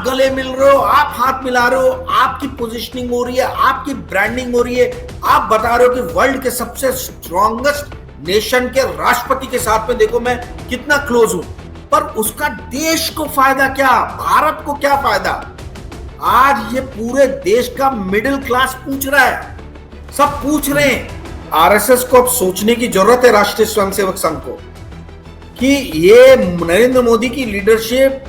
आप गले मिल रहे हो, आप हाथ मिला रहे हो, आपकी पोजीशनिंग हो रही है, आपकी ब्रांडिंग हो रही है, आप बता रहे हो कि वर्ल्ड के सबसे स्ट्रॉन्गेस्ट नेशन के राष्ट्रपति के साथ में देखो मैं कितना क्लोज हूं, पर उसका देश को फायदा क्या, भारत को क्या फायदा? आज ये पूरे देश का मिडिल क्लास पूछ रहा है, सब पूछ रहे हैं। आरएसएस को अब सोचने की जरूरत है, राष्ट्रीय स्वयंसेवक संघ को, कि ये नरेंद्र मोदी की लीडरशिप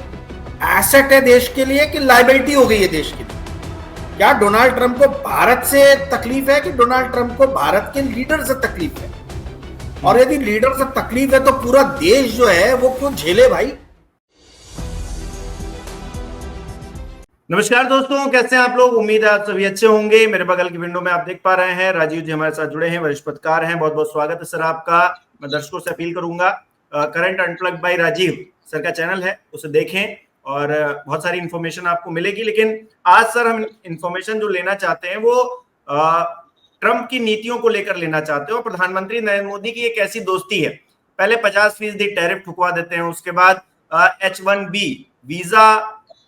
एसेट है देश के लिए कि लायबिलिटी हो गई है देश के लिए? क्या डोनाल्ड ट्रंप को भारत से तकलीफ है कि डोनाल्ड ट्रंप को भारत के लीडर से तकलीफ है? और यदि लीडर से तकलीफ है तो पूरा देश जो है वो क्यों झेले भाई? नमस्कार दोस्तों, कैसे हैं आप लोग? उम्मीद है आप सभी अच्छे होंगे। मेरे बगल की विंडो में आप देख पा रहे हैं राजीव जी हमारे साथ जुड़े हैं, वरिष्ठ पत्रकार हैं। बहुत बहुत स्वागत है सर आपका। मैं दर्शकों से अपील करूंगा, current unplugged by Rajiv sir का चैनल है, उसे देखें और बहुत सारी इंफॉर्मेशन आपको मिलेगी। लेकिन आज सर हम इंफॉर्मेशन जो लेना चाहते हैं वो ट्रंप की नीतियों को लेकर लेना चाहते हैं और प्रधानमंत्री नरेंद्र मोदी की एक ऐसी दोस्ती है। पहले 50% टैरिफ ठुकवा देते हैं, उसके बाद H1B वीजा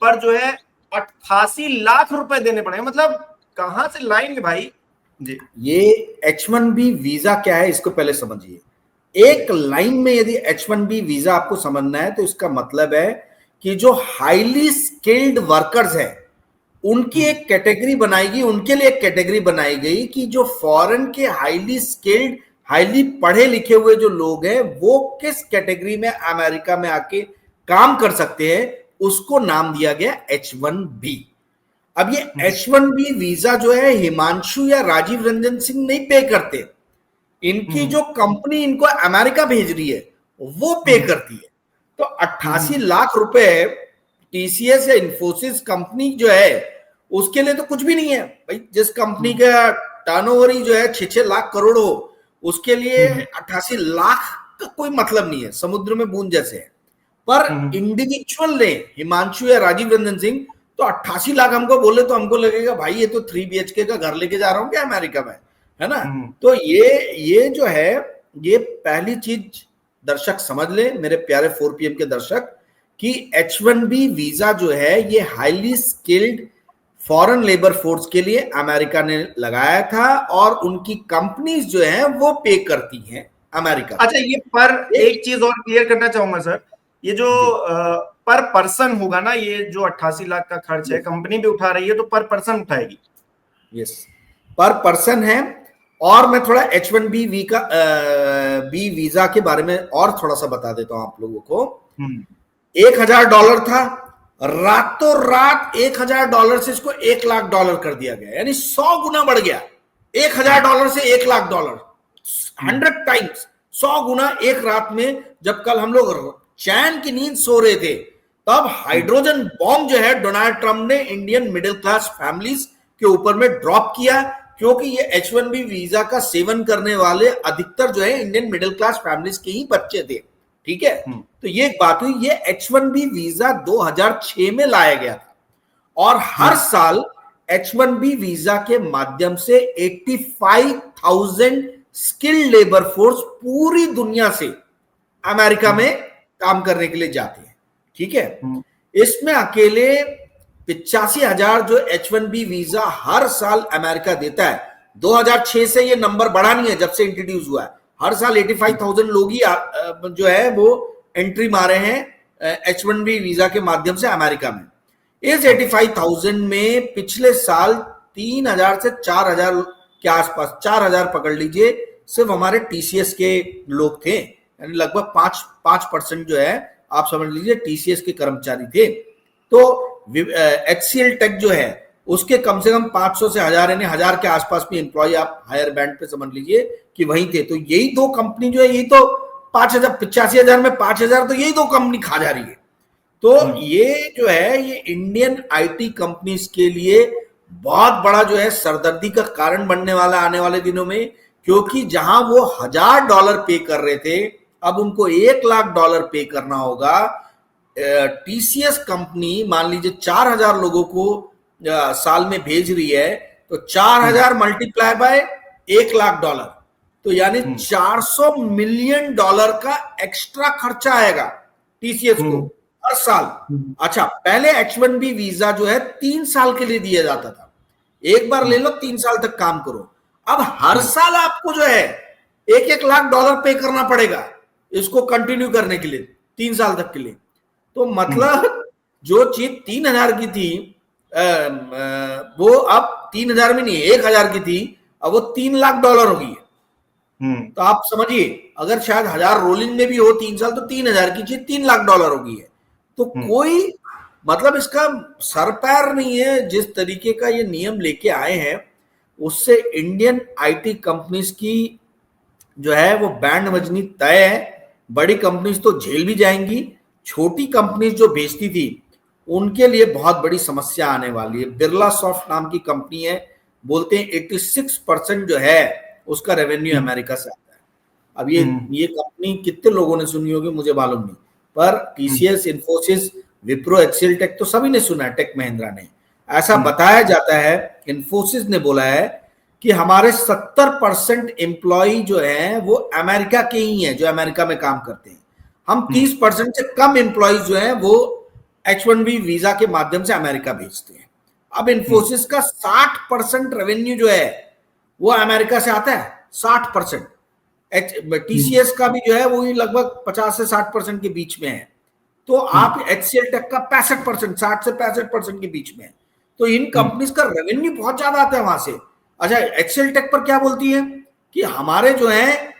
पर जो है 88 लाख रुपए देने पड़ेंगे। मतलब कहां से लाएंगे भाई जी? ये H1B वीजा क्या है इसको पहले समझिए। एक लाइन में यदि H1B वीजा आपको समझना है तो इसका मतलब है कि जो हाईली स्किल्ड वर्कर्स है उनकी एक कैटेगरी बनाएगी, उनके लिए एक कैटेगरी बनाई गई कि जो फॉरेन के हाईली स्किल्ड, हाईली पढ़े लिखे हुए जो लोग हैं वो किस कैटेगरी में अमेरिका में आके काम कर सकते हैं, उसको नाम दिया गया H1B। अब ये H1B वीजा जो है हिमांशु या राजीव रंजन सिंह नहीं पे करते, इनकी जो कंपनी इनको अमेरिका भेज रही है वो पे करती है। तो 88 लाख रुपए टीसीएस या इंफोसिस कंपनी जो है उसके लिए तो कुछ भी नहीं है भाई। जिस कंपनी का टर्नओवर ही जो है 6-6 लाख करोड़ हो, उसके लिए 88 लाख का कोई मतलब नहीं है, समुद्र में बूंद जैसे है। पर इंडिविजुअल ने हिमांशु या राजीव रंजन सिंह तो 88 लाख हमको बोले तो हमको लगेगा भाई ये तो 3 BHK का घर लेके जा रहा हूं क्या अमेरिका में, है ना? तो ये जो है, ये पहली चीज दर्शक समझ ले, मेरे प्यारे 4PM के दर्शक, कि H1B वीजा जो है ये highly skilled foreign labour force के लिए अमेरिका ने लगाया था और उनकी कंपनीज जो है वो पे करती हैं अमेरिका। अच्छा, ये पर एक चीज और क्लियर करना चाहूंगा सर, ये जो पर पर्सन होगा ना, ये जो 88 लाख का खर्च है कंपनी भी उठा रही है तो पर पर्सन उठाएगी। यस, पर पर्सन है। और मैं थोड़ा H1B बी वीजा के बारे में और थोड़ा सा बता देता हूं आप लोगों को। $1,000 था, रातों रात $1,000 से इसको $1,00,000 कर दिया गया, यानी 100 गुना बढ़ गया। $1,000 से $1,00,000, 100 टाइम्स, 100 गुना एक रात में। जब कल हम लोग चैन की नींद सो रहे थे तब हाइड्रोजन बॉम्ब जो है डोनाल्ड ट्रंप ने इंडियन मिडिल क्लास फैमिलीज के ऊपर में ड्रॉप किया, क्योंकि ये H1B वीजा का सेवन करने वाले अधिकतर जो है इंडियन मिडिल क्लास फैमिलीज के ही बच्चे थे। ठीक है, तो ये एक बात हुई। ये H1B वीजा 2006 में लाया गया था और हर साल H1B वीजा के माध्यम से 85,000 स्किल्ड लेबर फोर्स पूरी दुनिया से अमेरिका में काम करने के लिए जाते हैं। ठीक है, इसमें अकेले 85,000 जो H1B वीजा हर साल अमेरिका देता है। 2006 से ये नंबर बढ़ा नहीं है, जब से इंट्रोड्यूस हुआ है। हर साल 85,000 लोग ही जो है वो एंट्री मारे हैं H1B वीजा के माध्यम से अमेरिका में। इस 85,000 में पिछले साल 3,000 से 4,000 के आसपास, 4,000 पकड़ लीजिए, सिर्फ हमारे TCS के लोग थे, यानी लगभग 5% जो है आप समझ लीजिए TCS के कर्मचारी थे। तो HCL टेक जो है उसके कम से कम 500 से 1000, यानी 1000 के आसपास में एम्प्लॉय आप हायर बैंड पे समझ लीजिए कि वहीं थे। तो यही दो कंपनी जो है, यही तो 5,000, 85,000 में 5,000 तो यही दो कंपनी खा जा रही है। तो ये जो है ये इंडियन IT कंपनीज के लिए बहुत बड़ा जो है सरदर्दी का कारण बनने वाला आने वाले दिनों में, क्योंकि जहां वो $1,000 पे कर रहे थे अब उनको $1,00,000 पे करना होगा। TCS कंपनी मान लीजिए 4,000 लोगों को साल में भेज रही है, तो 4,000 मल्टीप्लाई बाय $1,00,000, तो यानी $400 मिलियन का एक्स्ट्रा खर्चा आएगा TCS को हर साल। अच्छा, पहले H1B वीजा जो है 3 साल के लिए दिया जाता था, एक बार ले लो 3 साल तक काम करो। अब हर साल आपको जो है 1-1 लाख डॉलर पे करना पड़ेगा इसको कंटिन्यू करने के लिए 3 साल तक के लिए। तो मतलब जो चीज 3,000 की थी वो अब 3,000 में नहीं 1,000 की थी, अब वो 3 लाख डॉलर हो गई है। तो आप समझिए, अगर शायद 1,000 रोलिंग में भी हो 3 साल, तो 3,000 की चीज 3 लाख डॉलर हो गई है। तो कोई मतलब इसका सर पैर नहीं है। जिस तरीके का ये नियम लेके आए हैं उससे इंडियन आईटी कंपनीज की जो है वो बैंड बजनी तय है। बड़ी कंपनीज तो झेल भी जाएंगी, छोटी कंपनीज जो बेचती थी उनके लिए बहुत बड़ी समस्या आने वाली है। बिरला सॉफ्ट नाम की कंपनी है, बोलते हैं 86% जो है उसका रेवेन्यू अमेरिका से आता है। अब ये कंपनी कितने लोगों ने सुनी होगी मुझे मालूम नहीं, पर टीसीएस, इन्फोसिस, विप्रो, एक्सेल टेक तो सभी ने सुना है, टेक महिंद्रा ने। ऐसा बताया जाता है, इन्फोसिस ने बोला है कि हमारे 70% एम्प्लॉय जो है वो अमेरिका के ही हैं, जो अमेरिका में काम करते हैं। हम 30% से कम एम्प्लॉय जो है वो H1B वीजा के माध्यम से अमेरिका भेजते हैं। अब इन्फोसिस का 60% रेवेन्यू जो है वो अमेरिका से आता है, 60%। टीसीएस का भी जो है वो लगभग 50 से 60% के बीच में है। तो आप HCL टेक का 65%, 60 से 65% के बीच में है। तो इन कंपनीज का रेवेन्यू बहुत ज्यादा आता है वहां से। अच्छा, HCL टेक पर क्या बोलती है कि हमारे जो है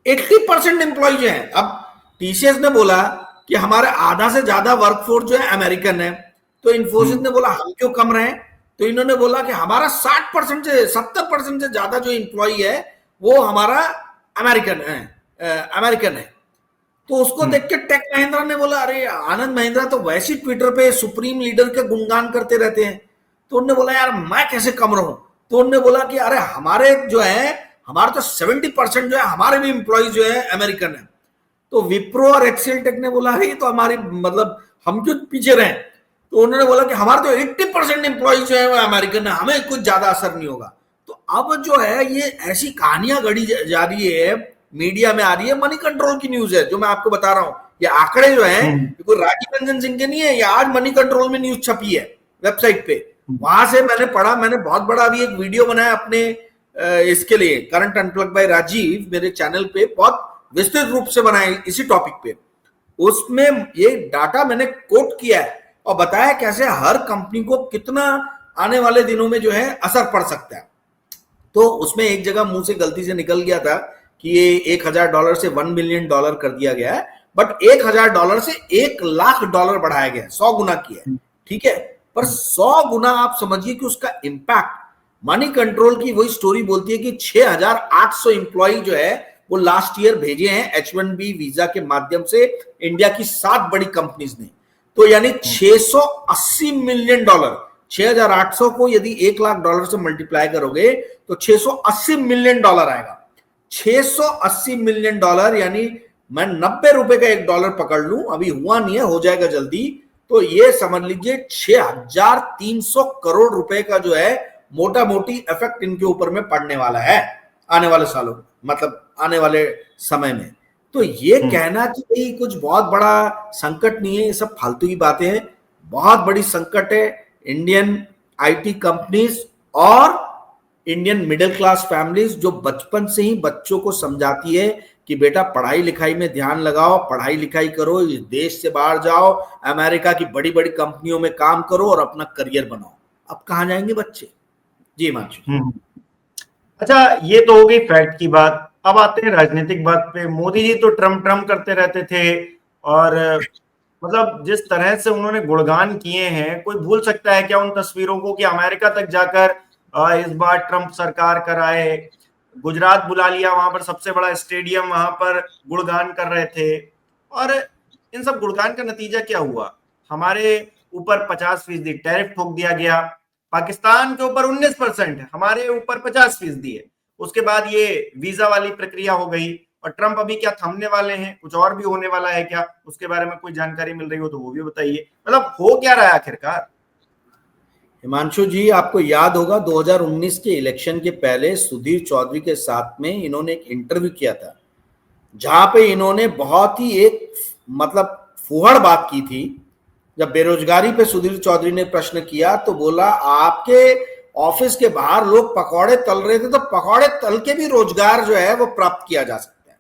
80% एम्प्लॉय जो है। अब टीसीएस ने बोला कि हमारे आधा से ज्यादा वर्कफोर्स जो है अमेरिकन है, तो इन्फोसिस ने बोला हम क्यों कम रहे, तो इन्होंने बोला कि हमारा 60% से 70% से ज्यादा जो एम्प्लॉय है वो हमारा अमेरिकन है। तो उसको देख के टेक महिंद्रा ने बोला, अरे आनंद महिंद्रा तो वैसे ट्विटर पे सुप्रीम लीडर के गुणगान करते रहते हैं, तो उन्होंने बोला यार मैं कैसे कम रहूं। तो उन्होंने बोला कि अरे हमारे जो है हमारे तो 70% जो है हमारे भी एम्प्लॉय जो है अमेरिकन है। तो विप्रो और एक्सेल टेक ने बोला है तो हमारी मतलब हम क्यों पीछे रहे। तो उन्होंने बोला कि हमारे तो 80% एम्प्लॉय जो है वो अमेरिकन है, हमें कुछ ज्यादा असर नहीं होगा। तो अब जो है ये ऐसी कहानियां गढ़ी जा रही है, मीडिया में आ रही है। मनी कंट्रोल की न्यूज है जो मैं आपको बता रहा हूं। ये आंकड़े जो है कोई राजीव रंजन सिंह के नहीं है, ये आज मनी कंट्रोल में न्यूज छपी है वेबसाइट पे। वहां से मैंने पढ़ा, मैंने बहुत बड़ा अभी एक वीडियो बनाया अपने इसके लिए, करंट अनप्लग बाय राजीव, मेरे चैनल पे बहुत विस्तृत रूप से बनाए इसी टॉपिक पे। उसमें ये डाटा मैंने कोट किया है और बताया कैसे हर कंपनी को कितना आने वाले दिनों में जो है असर पड़ सकता है। तो उसमें एक जगह मुंह से गलती से निकल गया था कि ये $1,000 से $1 मिलियन कर दिया गया है, बट $1,000 से $1 लाख बढ़ाया गया, 100 गुना किया, ठीक है। पर 100 गुना आप समझिए कि उसका इंपैक्ट। मनी कंट्रोल की वही स्टोरी बोलती है कि 6,800 एम्प्लॉय जो है वो लास्ट ईयर भेजे हैं H1B वीजा के माध्यम से इंडिया की 7 बड़ी कंपनीज ने। तो यानी $680 मिलियन, 6,800 को यदि $1 लाख से मल्टीप्लाई करोगे तो $680 मिलियन आएगा। $680 मिलियन, यानी मैं 90 रुपए का $1 पकड़ लूं, अभी हुआ नहीं है, हो जाएगा जल्दी। तो ये समझ लीजिए 6,300 करोड़ रुपए का जो है मोटा मोटी इफेक्ट इनके ऊपर में पड़ने वाला है आने वाले सालों, मतलब आने वाले समय में। तो ये कहना कि भाई कुछ बहुत बड़ा संकट नहीं है, ये सब फालतू की बातें हैं। बहुत बड़ी संकट है इंडियन आईटी कंपनीज और इंडियन मिडिल क्लास फैमिलीज, जो बचपन से ही बच्चों को समझाती है कि बेटा पढ़ाई लिखाई में ध्यान लगाओ, पढ़ाई लिखाई करो, इस देश से बाहर जाओ, अमेरिका की बड़ी बड़ी कंपनियों में काम करो और अपना करियर बनाओ। अब कहाँ जाएंगे बच्चे। जी मानसू। अच्छा, ये तो हो गई फैक्ट की बात। अब आते हैं राजनीतिक बात पे। मोदी जी तो ट्रम्प करते रहते थे, और मतलब जिस तरह से उन्होंने गुणगान किए हैं, कोई भूल सकता है क्या उन तस्वीरों को कि अमेरिका तक जाकर इस बार ट्रम्प सरकार कराए, गुजरात बुला लिया, वहां पर सबसे बड़ा स्टेडियम, वहां पर गुणगान कर रहे थे। और इन सब गुणगान का नतीजा क्या हुआ? हमारे ऊपर 50% टैरिफ ठोक दिया गया, पाकिस्तान के ऊपर 19%, हमारे ऊपर 50% है। उसके बाद ये वीजा वाली प्रक्रिया हो गई, और ट्रम्प अभी क्या थमने वाले हैं? कुछ और भी होने वाला है क्या? उसके बारे में कोई जानकारी मिल रही हो तो वो भी बताइए। मतलब हो क्या रहा है आखिरकार? हिमांशु जी, आपको याद होगा 2019 के इलेक्शन के पहले सुधीर चौधरी के साथ में इन्होंने एक इंटरव्यू किया था, जहां पे इन्होंने बहुत ही एक मतलब फुहड़ बात की थी। जब बेरोजगारी पे सुधीर चौधरी ने प्रश्न किया तो बोला आपके ऑफिस के बाहर लोग पकौड़े तल रहे थे, तो पकौड़े तल के भी रोजगार जो है वो प्राप्त किया जा सकता है।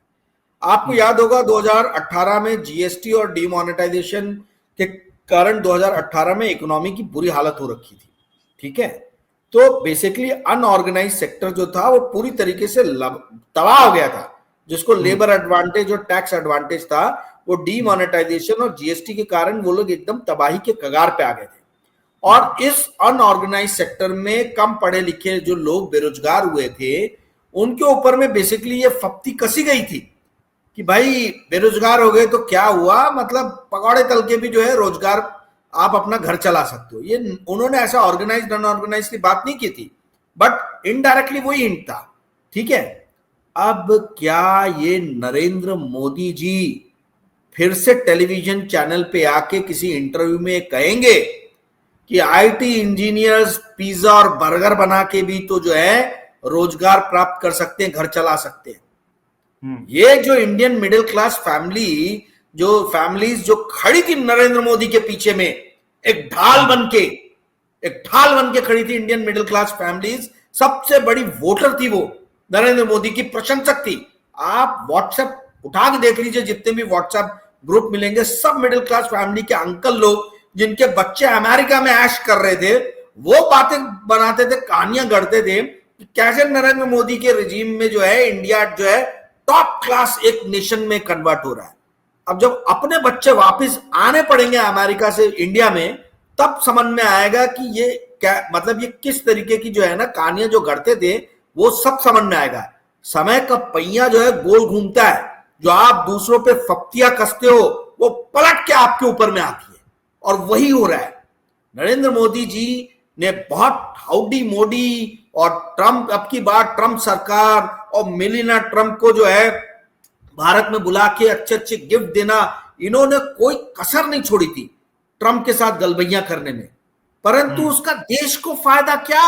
आपको याद होगा 2018 में जीएसटी और डीमोनेटाइजेशन के कारण 2018 में इकोनॉमी की बुरी हालत हो रखी थी, ठीक है। तो बेसिकली अनऑर्गेनाइज सेक्टर जो था वो पूरी तरीके से तबाह हो गया था, जिसको लेबर एडवांटेज और टैक्स एडवांटेज था, वो डीमोनेटाइजेशन और जीएसटी के कारण वो लोग एकदम तबाही के कगार पे आ गए थे। और इस अनऑर्गेनाइज सेक्टर में कम पढ़े लिखे जो लोग बेरोजगार हुए थे, उनके ऊपर में बेसिकली ये फप्ती कसी गई थी कि भाई बेरोजगार हो गए तो क्या हुआ, मतलब पकौड़े तल के भी जो है रोजगार आप अपना घर चला सकते हो। ये उन्होंने ऐसा ऑर्गेनाइज्ड अनऑर्गेनाइज्ड की बात नहीं की थी, बट इनडायरेक्टली वही हिंट था, ठीक है। अब क्या ये नरेंद्र मोदी जी फिर से टेलीविजन चैनल पे आके किसी इंटरव्यू में कहेंगे कि आईटी इंजीनियर्स पिज्जा और बर्गर बना के भी तो जो है रोजगार प्राप्त कर सकते हैं, घर चला सकते हैं? ये जो इंडियन मिडिल क्लास फैमिलीज जो खड़ी थी नरेंद्र मोदी के पीछे में, एक ढाल बन के खड़ी थी इंडियन मिडिल क्लास फैमिलीज, सबसे बड़ी वोटर थी वो, नरेंद्र मोदी की प्रशंसक थी। आप व्हाट्सएप उठा के देख लीजिए, जितने भी व्हाट्सएप ग्रुप मिलेंगे, सब मिडिल क्लास फैमिली के अंकल लोग जिनके बच्चे अमेरिका में ऐश कर रहे थे, वो बातें बनाते थे, कहानियां गढ़ते थे कि कैसे नरेंद्र मोदी के रिजीम में जो है इंडिया जो है टॉप क्लास एक नेशन में कन्वर्ट हो रहा है। अब जब अपने बच्चे वापस आने पड़ेंगे अमेरिका से इंडिया में, तब समझ में आएगा कि ये क्या, मतलब ये किस तरीके की जो है ना कहानियां जो गढ़ते थे, वो सब समझ में आएगा। समय का पहिया जो है गोल घूमता है, जो आप दूसरों पे फप्तियां कसते हो वो पलट के आपके ऊपर में आती है, और वही हो रहा है। नरेंद्र मोदी जी ने बहुत हाउडी मोदी और ट्रंप, अब की बार ट्रंप सरकार और मिलिना ट्रंप को जो है भारत में बुला के अच्छे अच्छे गिफ्ट देना, इन्होंने कोई कसर नहीं छोड़ी थी ट्रंप के साथ गलबैयां करने में, परंतु उसका देश को फायदा क्या?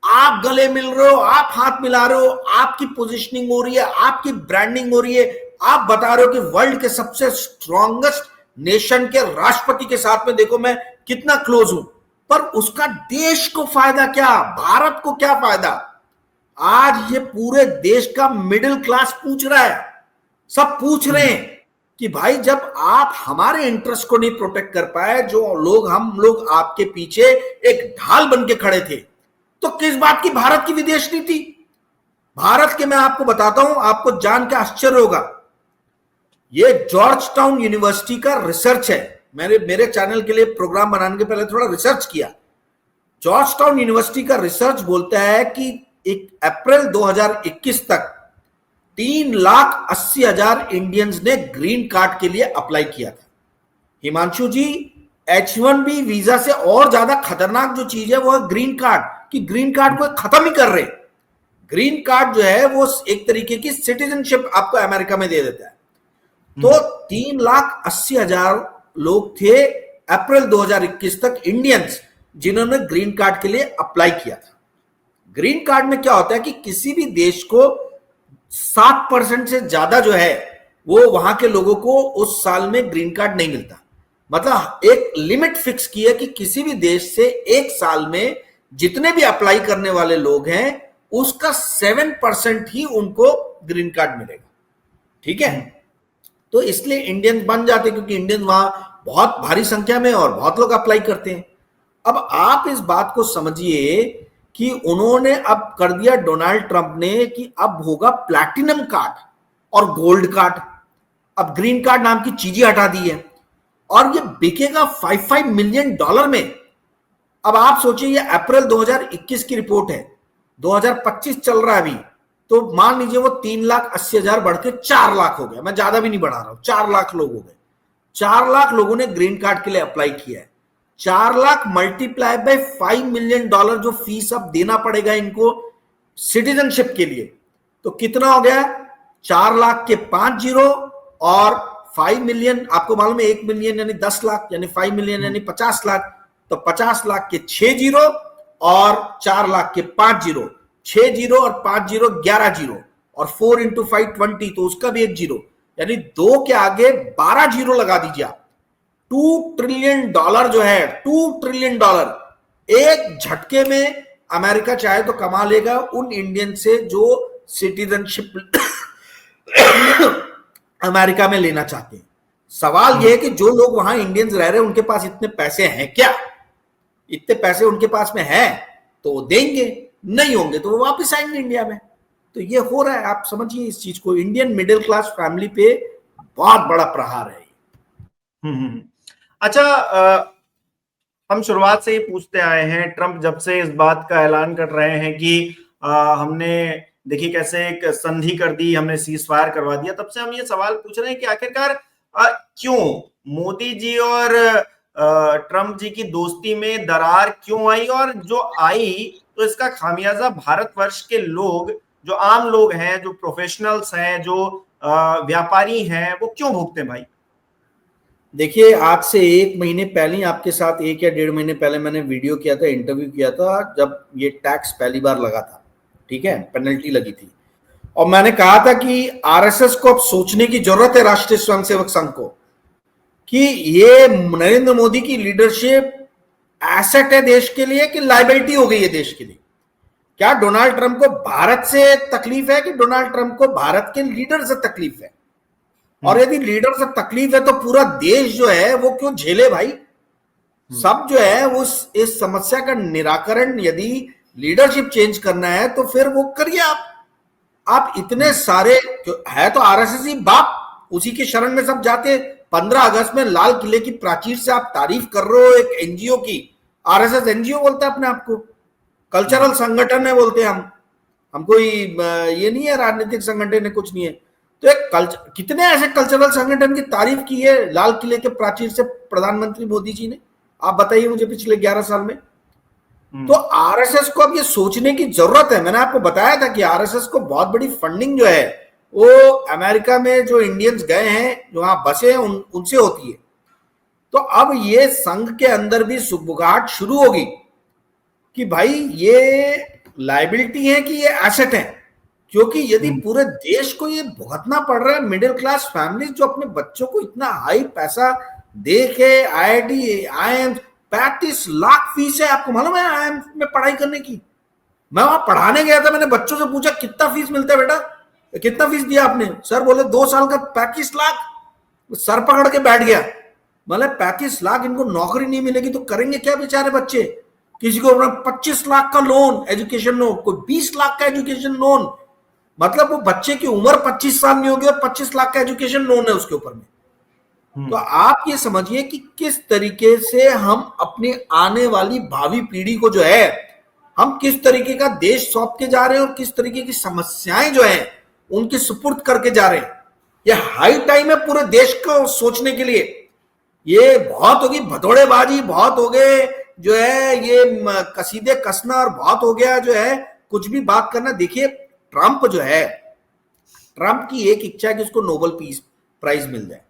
आप गले मिल रहे हो, आप हाथ मिला रहे हो, आपकी पोजीशनिंग हो रही है, आपकी ब्रांडिंग हो रही है, आप बता रहे हो कि वर्ल्ड के सबसे स्ट्रॉन्गेस्ट नेशन के राष्ट्रपति के साथ में देखो मैं कितना क्लोज हूं, पर उसका देश को फायदा क्या, भारत को क्या फायदा? आज ये पूरे देश का मिडिल क्लास पूछ रहा है, सब पूछ रहे हैं कि भाई जब आप हमारे इंटरेस्ट को नहीं प्रोटेक्ट कर पाए, जो लोग हम लोग आपके पीछे एक ढाल बन के खड़े थे, तो किस बात की भारत की विदेश नीति? भारत के मैं आपको बताता हूं, आपको जान के आश्चर्य होगा, ये जॉर्ज टाउन यूनिवर्सिटी का रिसर्च है। मेरे चैनल के लिए प्रोग्राम बनाने के पहले थोड़ा रिसर्च किया। जॉर्ज टाउन यूनिवर्सिटी का रिसर्च बोलता है कि अप्रैल 2021 तक 3,80,000 इंडियंस ने ग्रीन कार्ड के लिए अप्लाई किया था। हिमांशु जी, H1B वीजा से और ज्यादा खतरनाक जो चीज है वो है ग्रीन कार्ड, कि ग्रीन कार्ड को खत्म ही कर रहे। ग्रीन कार्ड जो है वो एक तरीके की सिटीजनशिप आपको अमेरिका में दे देता है। तो 3,80,000 लोग थे अप्रैल 2021 तक इंडियंस, जिन्होंने ग्रीन कार्ड के लिए अप्लाई किया था। ग्रीन कार्ड में क्या होता है कि किसी भी देश को 7% से ज्यादा जो है वो वहां के लोगों को उस साल में ग्रीन कार्ड नहीं मिलता। मतलब एक लिमिट फिक्स की है कि किसी भी देश से एक साल में जितने भी अप्लाई करने वाले लोग हैं उसका 7% ही उनको ग्रीन कार्ड मिलेगा, ठीक है। तो इसलिए इंडियंस बन जाते, क्योंकि इंडियंस वहां बहुत भारी संख्या में और बहुत लोग अप्लाई करते हैं। अब आप इस बात को समझिए कि उन्होंने अब कर दिया डोनाल्ड ट्रंप ने कि अब होगा प्लैटिनम कार्ड और गोल्ड कार्ड। अब ग्रीन कार्ड नाम की चीजें हटा दी है और ये बिकेगा $5 मिलियन में। अब आप सोचिए, ये अप्रैल 2021 की रिपोर्ट है, 2025 चल रहा है अभी, तो मान लीजिए वो 3,80,000 बढ़ के 4 लाख हो गया। मैं ज्यादा भी नहीं बढ़ा रहा हूं, 4 लाख लोग हो गए। 4 लाख लोगों ने ग्रीन कार्ड के लिए अप्लाई किया है। 4 लाख मल्टीप्लाई बाय $5 मिलियन जो फीस अब देना पड़ेगा इनको सिटीजनशिप के लिए, तो कितना हो गया? 4 लाख के 5 जीरो और 5 मिलियन, आपको मालूम है 1 मिलियन यानी 10 लाख, यानी 5 मिलियन यानी 50 लाख। तो 50 लाख के 6 जीरो और 4 लाख के 5 जीरो, 6 जीरो और 5 जीरो 11 जीरो, और 4 into 5 20, तो उसका भी 1 जीरो। यानी 2 के आगे 12 जीरो लगा दीजिए आप। $2 ट्रिलियन जो है, $2 ट्रिलियन एक झटके में अमेरिका चाहे तो कमा लेगा उन इंडियन से जो सिटीजनशिप अमेरिका में लेना चाहते हैं। सवाल यह है कि जो लोग वहां इंडियंस रह रहे हैं उनके पास इतने पैसे हैं क्या? इतने पैसे उनके पास में है तो वो देंगे, नहीं होंगे तो वो वापस आएंगे इंडिया में। तो ये हो रहा है, आप समझिए इस चीज को। इंडियन मिडिल क्लास फैमिली पे बहुत बड़ा प्रहार है। अच्छा, हम शुरुआत से ही पूछते आए हैं, ट्रंप जब से इस बात का ऐलान कर रहे हैं कि हमने देखिए कैसे एक संधि कर दी, हमने सीज फायर करवा दिया, तब से हम ये सवाल पूछ रहे हैं कि आखिरकार क्यों मोदी जी और ट्रंप जी की दोस्ती में दरार क्यों आई, और जो आई तो इसका खामियाजा भारतवर्ष के लोग, जो आम लोग हैं, जो प्रोफेशनल्स हैं, जो व्यापारी हैं, वो क्यों भुगते भाई? देखिए, आज से 1 महीने पहले ही आपके साथ 1 या 1.5 महीने पहले मैंने वीडियो किया था, इंटरव्यू किया था, जब ये टैक्स पहली बार लगा था, ठीक है, पेनल्टी लगी थी, और मैंने कहा था कि आरएसएस को अब सोचने की जरूरत है, राष्ट्रीय स्वयंसेवक संघ को, कि ये नरेंद्र मोदी की लीडरशिप एसेट है देश के लिए कि लायबिलिटी हो गई है देश के लिए। क्या डोनाल्ड ट्रंप को भारत से तकलीफ है कि डोनाल्ड ट्रंप को भारत के लीडर से तकलीफ है? और यदि लीडर से तकलीफ है तो पूरा देश जो है वो क्यों झेले भाई? सब जो है वो इस समस्या का निराकरण, यदि लीडरशिप चेंज करना है तो फिर वो करिए आप इतने सारे है तो आरएसएस ही बाप, उसी के शरण में सब जाते। 15 अगस्त में लाल किले की प्राचीर से आप तारीफ कर रहे हो एक एनजीओ की, आरएसएस एनजीओ बोलता है अपने आप को, कल्चरल संगठन है बोलते हैं हम कोई ये नहीं है राजनीतिक संगठन है, कुछ नहीं है। तो एक कितने ऐसे कल्चरल संगठन की तारीफ की है लाल किले के प्राचीर से प्रधानमंत्री मोदी जी ने, आप बताइए मुझे, पिछले 11 साल में। तो आरएसएस को अब ये सोचने की जरूरत है। मैंने आपको बताया था कि आरएसएस को बहुत बड़ी फंडिंग जो है वो अमेरिका में जो इंडियंस गए हैं, जो वहां बसे हैं, उनसे होती है। तो अब ये संघ के अंदर भी सुगबुगाहट शुरू होगी कि भाई ये लायबिलिटी है कि ये एसेट है, क्योंकि यदि पूरे देश को ये भुगतना पड़ रहा है, मिडिल क्लास फैमिली जो अपने बच्चों को इतना हाई पैसा दे के आईआईटी आईआईएम 35 लाख फीस है, आपको मालूम है आईआईएम में पढ़ाई करने की? मैं वहां पढ़ाने गया था, मैंने बच्चों से पूछा कितना फीस मिलता है बेटा, कितना फीस दिया आपने? सर बोले 2 साल का 35 लाख। सर पकड़ के बैठ गया। मतलब 35 लाख, इनको नौकरी नहीं मिलेगी तो करेंगे क्या बेचारे बच्चे? किसी को 25 लाख का लोन, एजुकेशन लोन, कोई 20 लाख का एजुकेशन लोन, मतलब वो बच्चे की उम्र 25 साल नहीं होगी और 25 लाख का एजुकेशन लोन है उसके ऊपर में। तो आप ये समझिए कि किस तरीके से हम अपनी आने वाली भावी पीढ़ी को जो है हम किस तरीके का देश सौंप के जा रहे हैं और किस तरीके की समस्याएं जो है उनके सुपुर्द करके जा रहे हैं। ये हाई टाइम है पूरे देश को सोचने के लिए। ये बहुत होगी भदौड़ेबाजी, बहुत हो गए जो है ये कसीदे कसना, और बहुत हो गया जो है कुछ भी बात करना। देखिए ट्रंप जो है, ट्रंप की एक इच्छा है कि उसको नोबेल पीस प्राइज मिल जाए।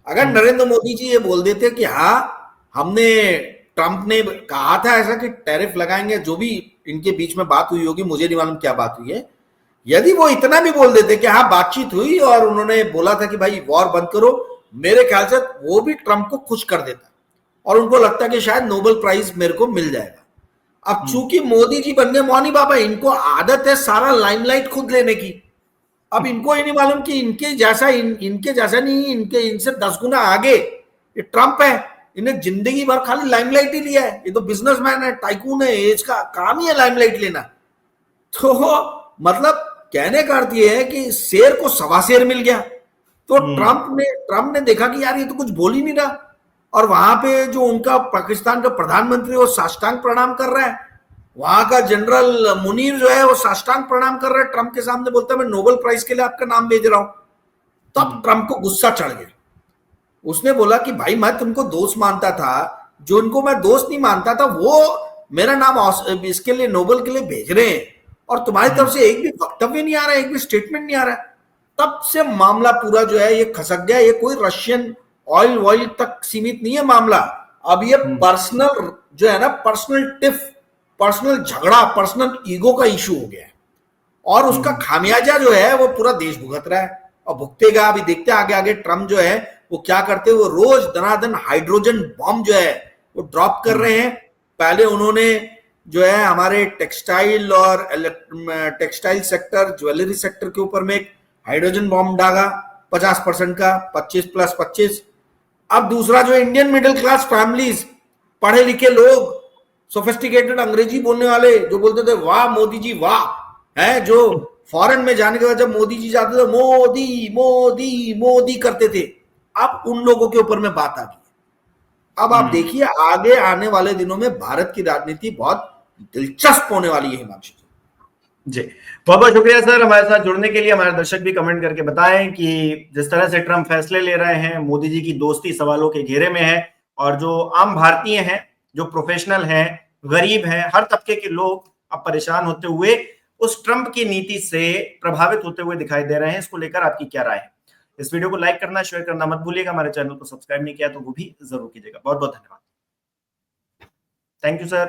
अगर नरेंद्र मोदी जी ये बोल देते कि हाँ हमने, ट्रंप ने कहा था ऐसा कि टैरिफ लगाएंगे, जो भी इनके बीच में बात हुई होगी, मुझे नहीं मालूम क्या बात हुई है, यदि वो इतना भी बोल देते कि हाँ बातचीत हुई और उन्होंने बोला था कि भाई वॉर बंद करो, मेरे ख्याल से वो भी ट्रंप को खुश कर देता और उनको लगता कि शायद नोबेल प्राइज मेरे को मिल जाएगा। अब चूंकि मोदी जी बन गए मौनी बाबा, इनको आदत है सारा लाइमलाइट खुद लेने की। अब इनको ये नहीं मालूम कि इनके जैसा नहीं, इनसे 10 गुना आगे ये ट्रंप है। इन्हें जिंदगी भर खाली लाइमलाइट ही लिया है। ये तो बिजनेसमैन है, टाइकून है, इसका काम ही है लाइमलाइट लेना। तो मतलब कहने का अर्थ ये है कि शेर को सवा शेर मिल गया। तो ट्रंप ने देखा कि यार ये तो कुछ बोल ही नहीं रहा, और वहां पे जो उनका पाकिस्तान का प्रधानमंत्री वो साष्टांग प्रणाम कर रहा है, वहां का जनरल मुनीर जो है वो साष्टांग प्रणाम कर रहा है ट्रंप के सामने, बोलता है मैं नोबेल प्राइज के लिए आपका नाम भेज रहा हूं। तब ट्रंप को गुस्सा चढ़ गया। उसने बोला कि भाई मैं तुमको दोस्त मानता था, जो उनको मैं दोस्त नहीं मानता था वो मेरा नाम इसके लिए नोबेल के लिए भेज रहे हैं, और तुम्हारी तरफ से एक भी वक्तव्य नहीं आ रहा है, एक भी स्टेटमेंट नहीं आ रहा है। तब से मामला पूरा जो है ये खसक गया। ये कोई रशियन ऑयल तक सीमित नहीं है मामला। अब ये पर्सनल जो है ना, पर्सनल टिफ, पर्सनल झगड़ा, पर्सनल ईगो का इशू हो गया है, और उसका खामियाजा जो है वो पूरा देश भुगत रहा है। और भुगतेगा। अभी देखते हैं आगे आगे ट्रम्प जो है वो क्या करते हैं। वो रोज दनादन हाइड्रोजन बॉम्ब जो है वो ड्रॉप कर रहे हैं। पहले उन्होंने जो है हमारे टेक्सटाइल और टेक्सटाइल सेक्टर, ज्वेलरी सेक्टर के ऊपर में एक हाइड्रोजन बॉम्ब डाला 50% का, 25+25। अब दूसरा जो इंडियन मिडिल क्लास फैमिलीज, पढ़े लिखे लोग, सोफिस्टिकेटेड अंग्रेजी बोलने वाले, जो बोलते थे वाह मोदी जी वाह, है जो फॉरेन में जाने के बाद जब मोदी जी जाते थे मोदी मोदी मोदी करते थे, अब उन लोगों के ऊपर में बात आ गई। अब आप देखिए आगे आने वाले दिनों में भारत की राजनीति बहुत दिलचस्प होने वाली है। हिमांशु जी, बहुत बहुत शुक्रिया सर हमारे साथ जुड़ने के लिए। हमारे दर्शक भी कमेंट करके बताएं कि जिस तरह से ट्रम्प फैसले ले रहे हैं, मोदी जी की दोस्ती सवालों के घेरे में है, और जो आम भारतीय हैं, जो प्रोफेशनल हैं, गरीब हैं, हर तबके के लोग अब परेशान होते हुए उस ट्रम्प की नीति से प्रभावित होते हुए दिखाई दे रहे हैं। इसको लेकर आपकी क्या राय है? इस वीडियो को लाइक करना, शेयर करना मत भूलिएगा। हमारे चैनल को सब्सक्राइब नहीं किया तो वो भी जरूर कीजिएगा। बहुत बहुत धन्यवाद। Thank you sir.